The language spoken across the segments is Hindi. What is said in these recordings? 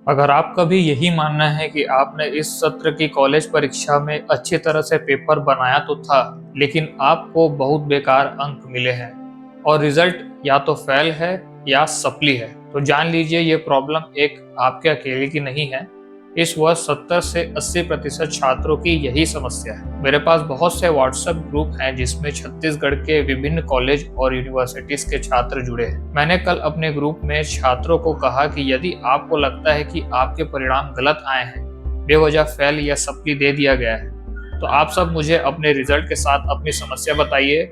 अगर आपका भी यही मानना है कि आपने इस सत्र की कॉलेज परीक्षा में अच्छी तरह से पेपर बनाया तो था, लेकिन आपको बहुत बेकार अंक मिले हैं और रिजल्ट या तो फेल है या सप्ली है, तो जान लीजिए ये प्रॉब्लम एक आपके अकेले की नहीं है। इस वर्ष 70 से 80% छात्रों की यही समस्या है। मेरे पास बहुत से व्हाट्सएप ग्रुप हैं जिसमें छत्तीसगढ़ के विभिन्न कॉलेज और यूनिवर्सिटीज के छात्र जुड़े हैं। मैंने कल अपने ग्रुप में छात्रों को कहा कि यदि आपको लगता है कि आपके परिणाम गलत आए हैं, बेवजह फेल या सप्ली दे दिया गया है, तो आप सब मुझे अपने रिजल्ट के साथ अपनी समस्या बताइए।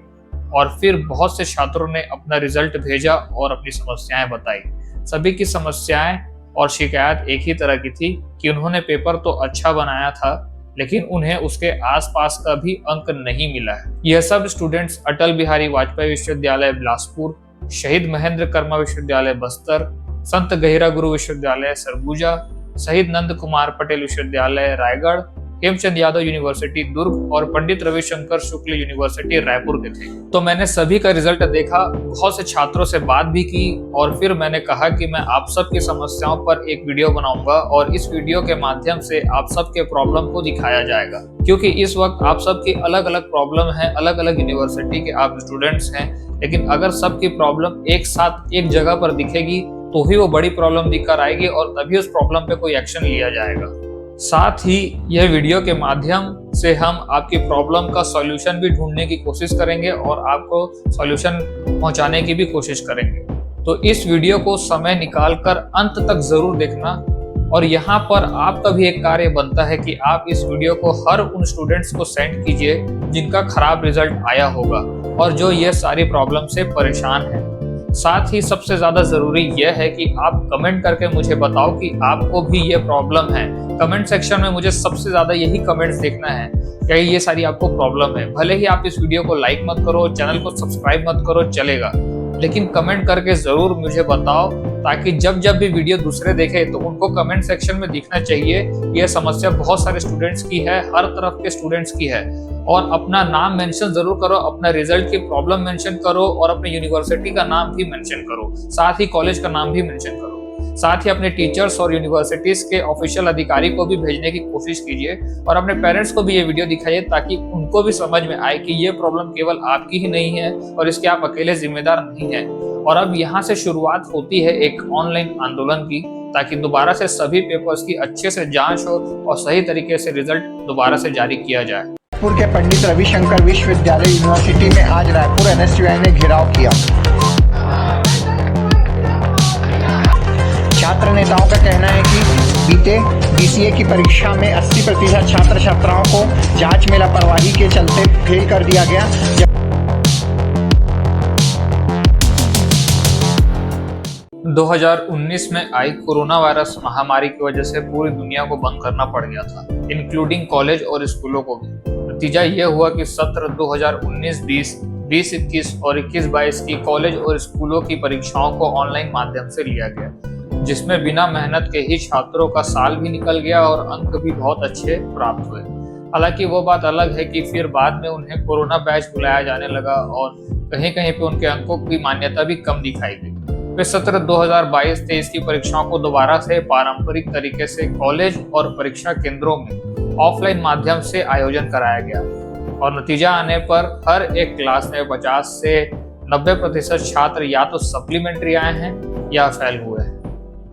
और फिर बहुत से छात्रों ने अपना रिजल्ट भेजा और अपनी समस्याएं बताई। सभी की समस्याएं और शिकायत एक ही तरह की थी कि उन्होंने पेपर तो अच्छा बनाया था, लेकिन उन्हें उसके आसपास का भी अंक नहीं मिला है। यह सब स्टूडेंट्स अटल बिहारी वाजपेयी विश्वविद्यालय बिलासपुर, शहीद महेंद्र कर्मा विश्वविद्यालय बस्तर, संत गहिरा गुरु विश्वविद्यालय सरगुजा, शहीद नंद कुमार पटेल विश्वविद्यालय रायगढ़, हेमचंद यादव यूनिवर्सिटी दुर्ग और पंडित रविशंकर शुक्ल यूनिवर्सिटी रायपुर के थे। तो मैंने सभी का रिजल्ट देखा, बहुत से छात्रों से बात भी की और फिर मैंने कहा कि मैं आप सबकी समस्याओं पर एक वीडियो बनाऊंगा और इस वीडियो के माध्यम से आप सबके प्रॉब्लम को दिखाया जाएगा, क्योंकि इस वक्त आप सबकी अलग अलग प्रॉब्लम है, अलग अलग यूनिवर्सिटी के आप स्टूडेंट्स हैं, लेकिन अगर सबकी प्रॉब्लम एक साथ एक जगह पर दिखेगी तो ही वो बड़ी प्रॉब्लम दिखकर आएगी और तभी उस प्रॉब्लम पे कोई एक्शन लिया जाएगा। साथ ही यह वीडियो के माध्यम से हम आपकी प्रॉब्लम का सॉल्यूशन भी ढूंढने की कोशिश करेंगे और आपको सॉल्यूशन पहुंचाने की भी कोशिश करेंगे। तो इस वीडियो को समय निकालकर अंत तक जरूर देखना। और यहाँ पर आपका भी एक कार्य बनता है कि आप इस वीडियो को हर उन स्टूडेंट्स को सेंड कीजिए जिनका खराब रिजल्ट आया होगा और जो ये सारी प्रॉब्लम से परेशान है। साथ ही सबसे ज्यादा जरूरी यह है कि आप कमेंट करके मुझे बताओ कि आपको भी ये प्रॉब्लम है। कमेंट सेक्शन में मुझे सबसे ज्यादा यही कमेंट्स देखना है कि ये सारी आपको प्रॉब्लम है। भले ही आप इस वीडियो को लाइक मत करो, चैनल को सब्सक्राइब मत करो, चलेगा, लेकिन कमेंट करके जरूर मुझे बताओ ताकि जब जब भी वीडियो दूसरे देखे तो उनको कमेंट सेक्शन में दिखना चाहिए यह समस्या बहुत सारे स्टूडेंट्स की है, हर तरफ के स्टूडेंट्स की है। और अपना नाम मेंशन जरूर करो, अपना रिजल्ट की प्रॉब्लम मेंशन करो और अपने यूनिवर्सिटी का नाम भी मेंशन करो, साथ ही कॉलेज का नाम भी मेंशन करो। साथ ही अपने टीचर्स और यूनिवर्सिटीज के ऑफिशियल अधिकारी को भी भेजने की कोशिश कीजिए और अपने पेरेंट्स को भी ये वीडियो दिखाइए ताकि उनको भी समझ में आए कि ये प्रॉब्लम केवल आपकी ही नहीं है और इसके आप अकेले जिम्मेदार नहीं हैं। और अब यहाँ से शुरुआत होती है एक ऑनलाइन आंदोलन की, ताकि दोबारा से सभी पेपर्स की अच्छे से जांच हो और सही तरीके से रिजल्ट दोबारा से जारी किया जाए। रायपुर के पंडित रविशंकर विश्वविद्यालय यूनिवर्सिटी में आज रायपुर एनएसयूआई ने घेराव किया। छात्र नेताओं का कहना है कि बीते बीसीए की परीक्षा में 80% छात्र छात्राओं को जांच में लापरवाही के चलते फेल कर दिया गया। 2019 में आई कोरोना वायरस महामारी की वजह से पूरी दुनिया को बंद करना पड़ गया था, इंक्लूडिंग कॉलेज और स्कूलों को भी। नतीजा यह हुआ कि सत्र 2019-20, 20-21 और 21-22 की कॉलेज और स्कूलों की परीक्षाओं को ऑनलाइन माध्यम से लिया गया, जिसमें बिना मेहनत के ही छात्रों का साल भी निकल गया और अंक भी बहुत अच्छे प्राप्त हुए। हालांकि वो बात अलग है कि फिर बाद में उन्हें कोरोना बैच बुलाया जाने लगा और कहीं कहीं पे उनके अंकों की मान्यता भी कम दिखाई दी। फिर सत्र 2022-23 की परीक्षाओं को दोबारा से पारंपरिक तरीके से कॉलेज और परीक्षा केंद्रों में ऑफलाइन माध्यम से आयोजन कराया गया और नतीजा आने पर हर एक क्लास में 50 से 90% छात्र या तो सप्लीमेंट्री आए हैं या फेल हुए हैं।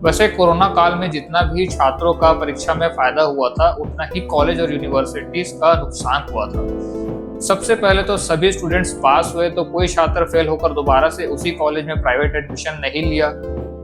वैसे कोरोना काल में जितना भी छात्रों का परीक्षा में फायदा हुआ था, उतना ही कॉलेज और यूनिवर्सिटीज का नुकसान हुआ था। सबसे पहले तो सभी स्टूडेंट्स पास हुए, तो कोई छात्र फेल होकर दोबारा से उसी कॉलेज में प्राइवेट एडमिशन नहीं लिया।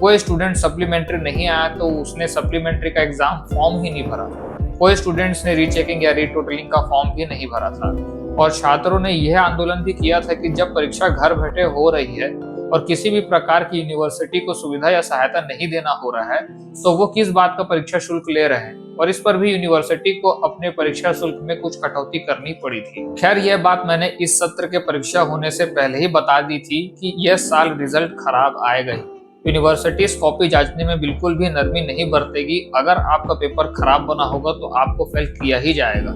कोई स्टूडेंट सप्लीमेंट्री नहीं आया तो उसने सप्लीमेंट्री का एग्जाम फॉर्म ही नहीं भरा। कोई स्टूडेंट्स ने रीचेकिंग या रीटोटलिंग का फॉर्म भी नहीं भरा था। और छात्रों ने यह आंदोलन भी किया था कि जब परीक्षा घर बैठे हो रही है और किसी भी प्रकार की यूनिवर्सिटी को सुविधा या सहायता नहीं देना हो रहा है, तो वो किस बात का परीक्षा शुल्क ले रहे हैं। और इस पर भी यूनिवर्सिटी को अपने परीक्षा शुल्क में कुछ कटौती करनी पड़ी थी। खैर, यह बात मैंने इस सत्र के परीक्षा होने से पहले ही बता दी थी कि यह साल रिजल्ट खराब आएगा ही। यूनिवर्सिटीज कॉपी जांचने में बिल्कुल भी नरमी नहीं बरतेगी। अगर आपका पेपर खराब बना होगा तो आपको फेल किया ही जाएगा।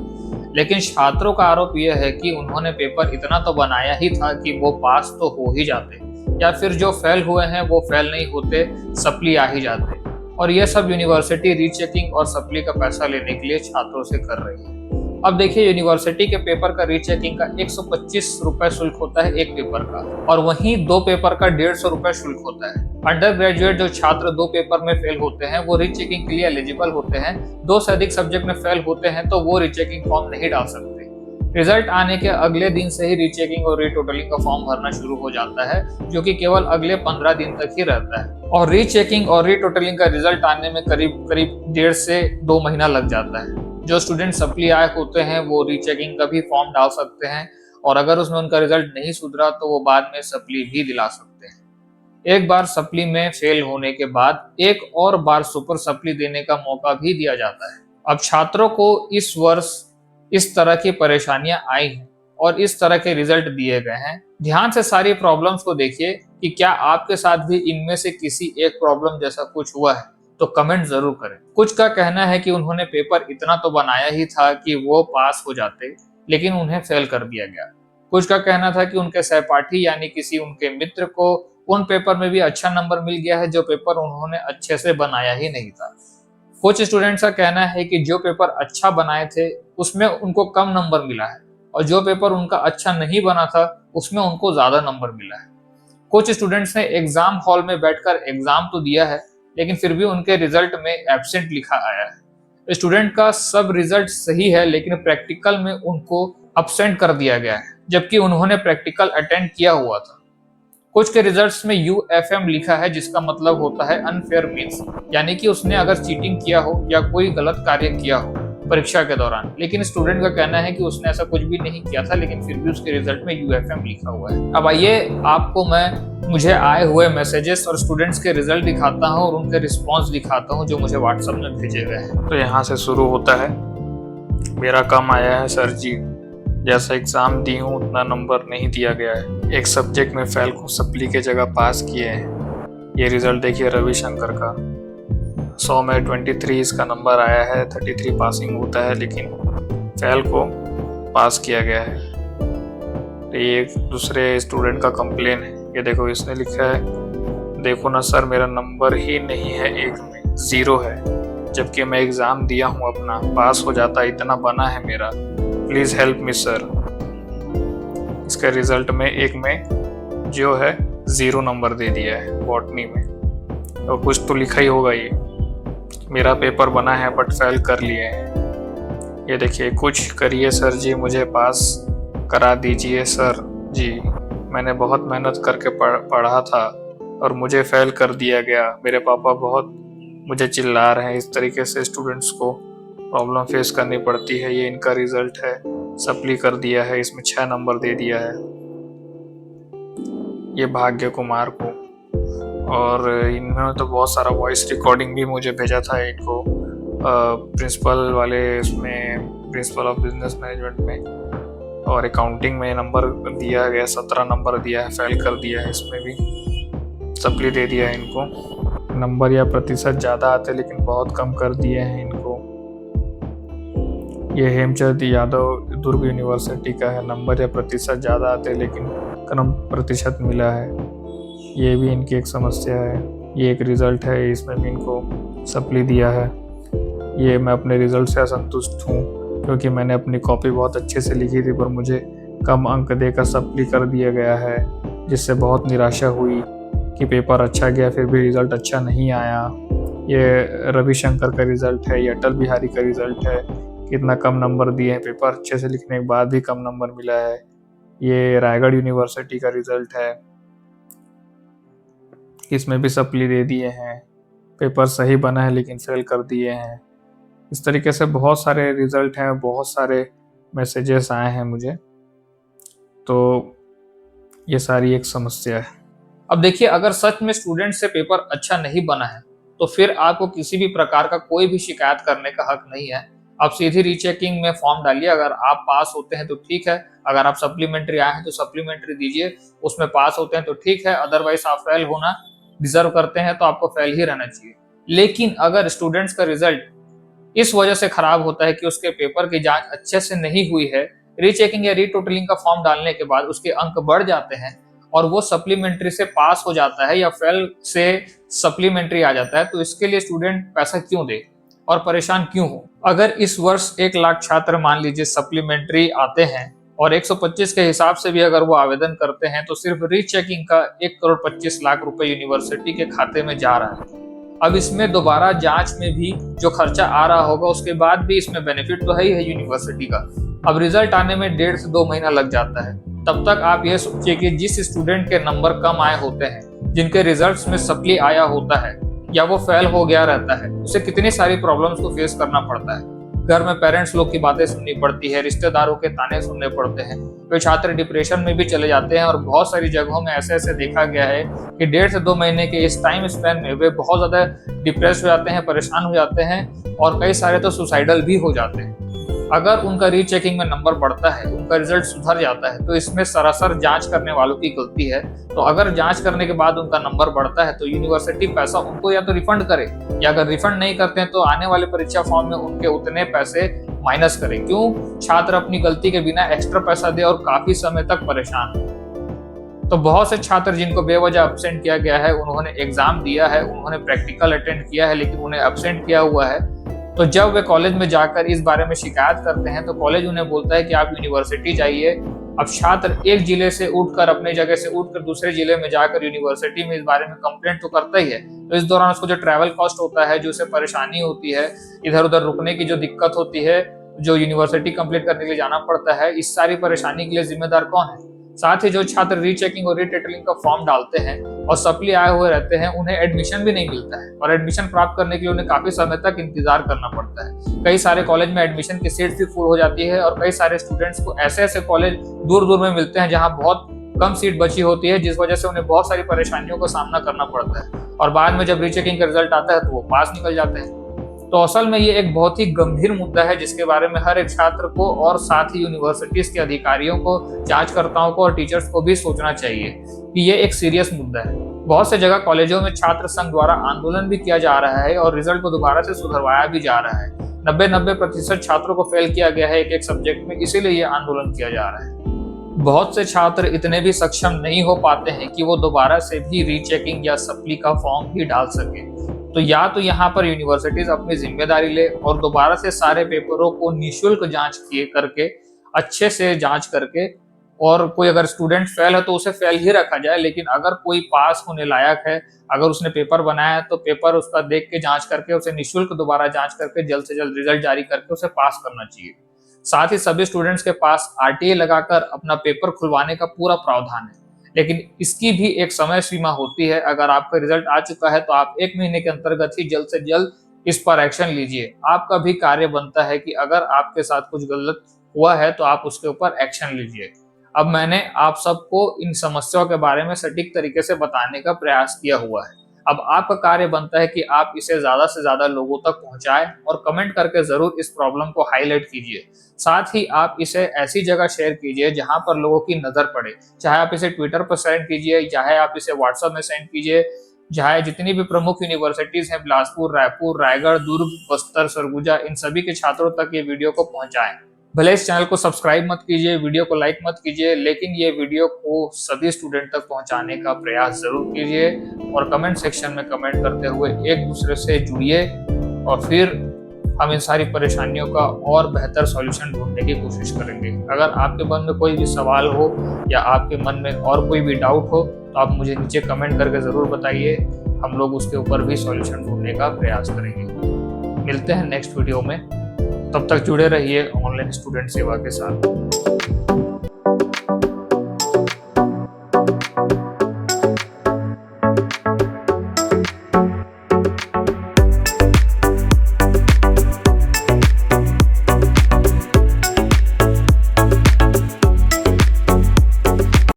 लेकिन छात्रों का आरोप यह है कि उन्होंने पेपर इतना तो बनाया ही था कि वो पास तो हो ही जाते, या फिर जो फेल हुए हैं वो फेल नहीं होते, सप्ली आ ही जाते। और यह सब यूनिवर्सिटी रीचेकिंग और सप्ली का पैसा लेने के लिए छात्रों से कर रही है। अब देखिए, यूनिवर्सिटी के पेपर का रीचेकिंग का 125 रुपए शुल्क होता है एक पेपर का, और वहीं 2 पेपर का 150 रुपए शुल्क होता है। अंडर ग्रेजुएट जो छात्र 2 पेपर में फेल होते हैं वो रीचेकिंग के लिए एलिजिबल होते हैं। 2 से अधिक सब्जेक्ट में फेल होते हैं तो वो रीचेकिंग फॉर्म नहीं डाल सकते। रिजल्ट आने के अगले दिन से ही रीचेकिंग और रीटोटलिंग का फॉर्म भरना शुरू हो जाता है, जो कि केवल अगले 15 दिन तक ही रहता है। और रीचेकिंग और रीटोटलिंग का रिजल्ट आने में करीब 1.5 से 2 महीना लग जाता है। जो स्टूडेंट सप्ली आए होते हैं वो रीचेकिंग का भी फॉर्म डाल सकते हैं, और अगर उसमें उनका रिजल्ट नहीं सुधरा तो वो बाद में सप्ली भी दिला सकते हैं। एक बार सप्ली में फेल होने के बाद एक और बार सुपर सप्ली देने का मौका भी दिया जाता है। अब छात्रों को इस वर्ष इस तरह की परेशानियां आई हैं और इस तरह के रिजल्ट दिए गए हैं। ध्यान से सारी प्रॉब्लम्स को देखिए कि क्या आपके साथ भी इनमें से किसी एक प्रॉब्लम जैसा कुछ हुआ है, तो कमेंट जरूर करें। कुछ का कहना है कि उन्होंने पेपर इतना तो बनाया ही था कि वो पास हो जाते, लेकिन उन्हें फेल कर दिया गया। कुछ का कहना था कि उनके सहपाठी यानी किसी उनके मित्र को उन पेपर में भी अच्छा नंबर मिल गया है जो पेपर उन्होंने अच्छे से बनाया ही नहीं था। कुछ स्टूडेंट्स का कहना है कि जो पेपर अच्छा बनाए थे उसमें उनको कम नंबर मिला है, और जो पेपर उनका अच्छा नहीं बना था उसमें उनको ज्यादा नंबर मिला है। कुछ स्टूडेंट्स ने एग्जाम हॉल में बैठकर एग्जाम तो दिया है, लेकिन फिर भी उनके रिजल्ट में एब्सेंट लिखा आया है। स्टूडेंट का सब रिजल्ट सही है, लेकिन प्रैक्टिकल में उनको अब्सेंट कर दिया गया है, जबकि उन्होंने प्रैक्टिकल अटेंड किया हुआ था। कुछ के रिजल्ट्स में UFM लिखा है, जिसका मतलब होता है अनफेयर मीन्स, यानी कि उसने अगर चीटिंग किया हो या कोई गलत कार्य किया हो परीक्षा के दौरान। लेकिन स्टूडेंट का कहना है कि उसने ऐसा कुछ भी नहीं किया था, लेकिन फिर भी उसके रिजल्ट में UFM लिखा हुआ है। अब आइए आपको मैं मुझे आए हुए मैसेजेस और स्टूडेंट्स के रिजल्ट दिखाता हूँ और उनके रिस्पॉन्स दिखाता हूँ जो मुझे व्हाट्सएप में भेजे गए हैं। तो यहाँ से शुरू होता है, मेरा कम आया है सर जी, जैसा एग्जाम दी हूँ उतना नंबर नहीं दिया गया है। एक सब्जेक्ट में फेल को सप्ली के जगह पास किए हैं। ये रिजल्ट देखिए रविशंकर का, 100 में 23 इसका नंबर आया है, 33 पासिंग होता है, लेकिन फेल को पास किया गया है। ये एक दूसरे स्टूडेंट का कंप्लेन है। ये देखो इसने लिखा है, देखो ना सर मेरा नंबर ही नहीं है, एक में 0 है, जबकि मैं एग्जाम दिया हूँ अपना, पास हो जाता, इतना बना है मेरा, प्लीज हेल्प मी सर। इसका रिजल्ट में एक में जो है 0 नंबर दे दिया है बॉटनी में, और कुछ तो लिखा ही होगा ये, मेरा पेपर बना है बट फेल कर लिए हैं। ये देखिए, कुछ करिए सर जी, मुझे पास करा दीजिए सर जी, मैंने बहुत मेहनत करके पढ़ा था और मुझे फेल कर दिया गया, मेरे पापा बहुत मुझे चिल्ला रहे हैं। इस तरीके से स्टूडेंट्स को प्रॉब्लम फेस करनी पड़ती है। ये इनका रिजल्ट है, सप्ली कर दिया है, इसमें 6 नंबर दे दिया है ये भाग्य कुमार को। और इन्होंने तो बहुत सारा वॉइस रिकॉर्डिंग भी मुझे भेजा था इनको, प्रिंसिपल वाले इसमें, प्रिंसिपल ऑफ बिजनेस मैनेजमेंट में, और अकाउंटिंग में नंबर दिया गया, 17 नंबर दिया है, फेल कर दिया है, इसमें भी सप्ली दे दिया है इनको। नंबर या प्रतिशत ज़्यादा आते लेकिन बहुत कम कर दिए हैं इनको। ये हेमचंद यादव दुर्ग यूनिवर्सिटी का है, नंबर या प्रतिशत ज़्यादा आते लेकिन कम प्रतिशत मिला है, ये भी इनकी एक समस्या है। ये एक रिज़ल्ट है, इसमें भी इनको सप्ली दिया है। ये मैं अपने रिज़ल्ट से असंतुष्ट हूँ क्योंकि मैंने अपनी कॉपी बहुत अच्छे से लिखी थी, पर मुझे कम अंक देकर सप्ली कर दिया गया है, जिससे बहुत निराशा हुई कि पेपर अच्छा गया फिर भी रिज़ल्ट अच्छा नहीं आया। ये रविशंकर का रिज़ल्ट है, ये अटल बिहारी का रिज़ल्ट है, कितना कम नंबर दिए हैं, पेपर अच्छे से लिखने के बाद भी कम नंबर मिला है। ये रायगढ़ यूनिवर्सिटी का रिज़ल्ट है, इसमें भी सप्ली दे दिए हैं, पेपर सही बना है लेकिन फेल कर दिए हैं। इस तरीके से बहुत सारे रिज़ल्ट हैं, बहुत सारे मैसेजेस आए हैं मुझे, तो ये सारी एक समस्या है। अब देखिए, अगर सच में स्टूडेंट से पेपर अच्छा नहीं बना है तो फिर आपको किसी भी प्रकार का कोई भी शिकायत करने का हक नहीं है। आप सीधी रीचेकिंग में फॉर्म डालिए, अगर आप पास होते हैं तो ठीक है, अगर आप सप्लीमेंट्री आए हैं तो सप्लीमेंट्री दीजिए, उसमें पास होते हैं तो ठीक है, अदरवाइज आप फेल होना डिजर्व करते हैं तो आपको फेल ही रहना चाहिए। लेकिन अगर स्टूडेंट्स का रिजल्ट इस वजह से खराब होता है कि उसके पेपर की जांच अच्छे से नहीं हुई है, रीचेकिंग या रीटोटलिंग का फॉर्म डालने के बाद उसके अंक बढ़ जाते हैं और वो सप्लीमेंट्री से पास हो जाता है या फेल से सप्लीमेंट्री आ जाता है, तो इसके लिए स्टूडेंट पैसा क्यों दे और परेशान क्यों हो। अगर इस वर्ष 1 लाख छात्र मान लीजिए सप्लीमेंट्री आते हैं और 125 के हिसाब से भी अगर वो आवेदन करते हैं तो सिर्फ रीचेकिंग का 1,25,00,000 रुपए यूनिवर्सिटी के खाते में जा रहा है। अब इसमें दोबारा जांच में भी जो खर्चा आ रहा होगा उसके बाद भी इसमें बेनिफिट तो है ही है यूनिवर्सिटी का। अब रिजल्ट आने में 1.5 से 2 महीना लग जाता है। तब तक आप ये सोचिए कि जिस स्टूडेंट के नंबर कम आए होते हैं, जिनके रिजल्ट्स में सप्ली आया होता है या वो फेल हो गया रहता है, उसे कितनी सारी प्रॉब्लम्स को फेस करना पड़ता है। घर में पेरेंट्स लोग की बातें सुननी पड़ती है, रिश्तेदारों के ताने सुनने पड़ते हैं, वे छात्र डिप्रेशन में भी चले जाते हैं और बहुत सारी जगहों में ऐसे देखा गया है कि 1.5 से 2 महीने के इस टाइम स्पैन में वे बहुत ज्यादा डिप्रेस हो जाते हैं, परेशान हो जाते हैं और कई सारे तो सुसाइडल भी हो जाते हैं। अगर उनका रीचेकिंग में नंबर बढ़ता है, उनका रिजल्ट सुधर जाता है, तो इसमें सरासर जांच करने वालों की गलती है। तो अगर जांच करने के बाद उनका नंबर बढ़ता है तो यूनिवर्सिटी पैसा उनको या तो रिफंड करे, या अगर रिफंड नहीं करते हैं तो आने वाले परीक्षा फॉर्म में उनके उतने पैसे माइनस करे। क्यों छात्र अपनी गलती के बिना एक्स्ट्रा पैसा दे और काफी समय तक परेशान हो। तो बहुत से छात्र जिनको बेवजह अब्सेंट किया गया है, उन्होंने एग्जाम दिया है, उन्होंने प्रैक्टिकल अटेंड किया है, लेकिन उन्हें अब्सेंट किया हुआ है। तो जब वे कॉलेज में जाकर इस बारे में शिकायत करते हैं तो कॉलेज उन्हें बोलता है कि आप यूनिवर्सिटी जाइए। अब छात्र एक जिले से उठकर, अपने जगह से उठकर दूसरे जिले में जाकर यूनिवर्सिटी में इस बारे में कंप्लेंट तो करता ही है। तो इस दौरान उसको जो ट्रैवल कॉस्ट होता है, जो उसे परेशानी होती है, इधर उधर रुकने की जो दिक्कत होती है, जो यूनिवर्सिटी कंप्लीट करने के लिए जाना पड़ता है, इस सारी परेशानी के लिए जिम्मेदार कौन है। साथ ही जो छात्र रीचेकिंग और रीटेटलिंग का फॉर्म डालते हैं और सप्ली आए हुए रहते हैं, उन्हें एडमिशन भी नहीं मिलता है और एडमिशन प्राप्त करने के लिए उन्हें काफी समय तक इंतजार करना पड़ता है। कई सारे कॉलेज में एडमिशन की सीट भी फुल हो जाती है और कई सारे स्टूडेंट्स को ऐसे कॉलेज दूर दूर में मिलते हैं जहाँ बहुत कम सीट बची होती है, जिस वजह से उन्हें बहुत सारी परेशानियों का सामना करना पड़ता है और बाद में जब रीचेकिंग का रिजल्ट आता है तो वो पास निकल जाते हैं। तो असल में ये एक बहुत ही गंभीर मुद्दा है जिसके बारे में हर एक छात्र को और साथ ही यूनिवर्सिटीज के अधिकारियों को, जांचकर्ताओं को और टीचर्स को भी सोचना चाहिए कि ये एक सीरियस मुद्दा है। बहुत से जगह कॉलेजों में छात्र संघ द्वारा आंदोलन भी किया जा रहा है और रिजल्ट को दोबारा से सुधरवाया भी जा रहा है। 90% छात्रों को फेल किया गया है एक सब्जेक्ट में, इसीलिए ये आंदोलन किया जा रहा है। बहुत से छात्र इतने भी सक्षम नहीं हो पाते हैं कि वो दोबारा से भी रीचेकिंग या सप्ली का फॉर्म भी डाल सके। तो या तो यहाँ पर यूनिवर्सिटीज अपनी जिम्मेदारी ले और दोबारा से सारे पेपरों को निःशुल्क जांच किए करके, अच्छे से जांच करके, और कोई अगर स्टूडेंट फेल है तो उसे फेल ही रखा जाए, लेकिन अगर कोई पास होने लायक है, अगर उसने पेपर बनाया है तो पेपर उसका देख के जांच करके उसे निःशुल्क दोबारा जांच करके जल्द से जल्द रिजल्ट जारी करके उसे पास करना चाहिए। साथ ही सभी स्टूडेंट्स के पास RTA लगाकर अपना पेपर खुलवाने का पूरा प्रावधान है, लेकिन इसकी भी एक समय सीमा होती है। अगर आपका रिजल्ट आ चुका है तो आप 1 महीने के अंतर्गत ही जल्द से जल्द इस पर एक्शन लीजिए। आपका भी कार्य बनता है कि अगर आपके साथ कुछ गलत हुआ है तो आप उसके ऊपर एक्शन लीजिए। अब मैंने आप सबको इन समस्याओं के बारे में सटीक तरीके से बताने का प्रयास किया हुआ है। अब आपका कार्य बनता है कि आप इसे ज्यादा से ज्यादा लोगों तक पहुंचाएं और कमेंट करके जरूर इस प्रॉब्लम को हाईलाइट कीजिए। साथ ही आप इसे ऐसी जगह शेयर कीजिए जहां पर लोगों की नजर पड़े, चाहे आप इसे ट्विटर पर सेंड कीजिए, चाहे आप इसे व्हाट्सएप में सेंड कीजिए, चाहे जितनी भी प्रमुख यूनिवर्सिटीज हैं, बिलासपुर, रायपुर, रायगढ़, दुर्ग, बस्तर, सरगुजा, इन सभी के छात्रों तक ये वीडियो को पहुंचाएं। भले इस चैनल को सब्सक्राइब मत कीजिए, वीडियो को लाइक मत कीजिए, लेकिन ये वीडियो को सभी स्टूडेंट तक पहुंचाने का प्रयास जरूर कीजिए और कमेंट सेक्शन में कमेंट करते हुए एक दूसरे से जुड़िए और फिर हम इन सारी परेशानियों का और बेहतर सॉल्यूशन ढूंढने की कोशिश करेंगे। अगर आपके मन में कोई भी सवाल हो या आपके मन में और कोई भी डाउट हो तो आप मुझे नीचे कमेंट करके ज़रूर बताइए, हम लोग उसके ऊपर भी सॉल्यूशन ढूंढने का प्रयास करेंगे। मिलते हैं नेक्स्ट वीडियो में, तब तक जुड़े रहिए ऑनलाइन स्टूडेंट सेवा के साथ।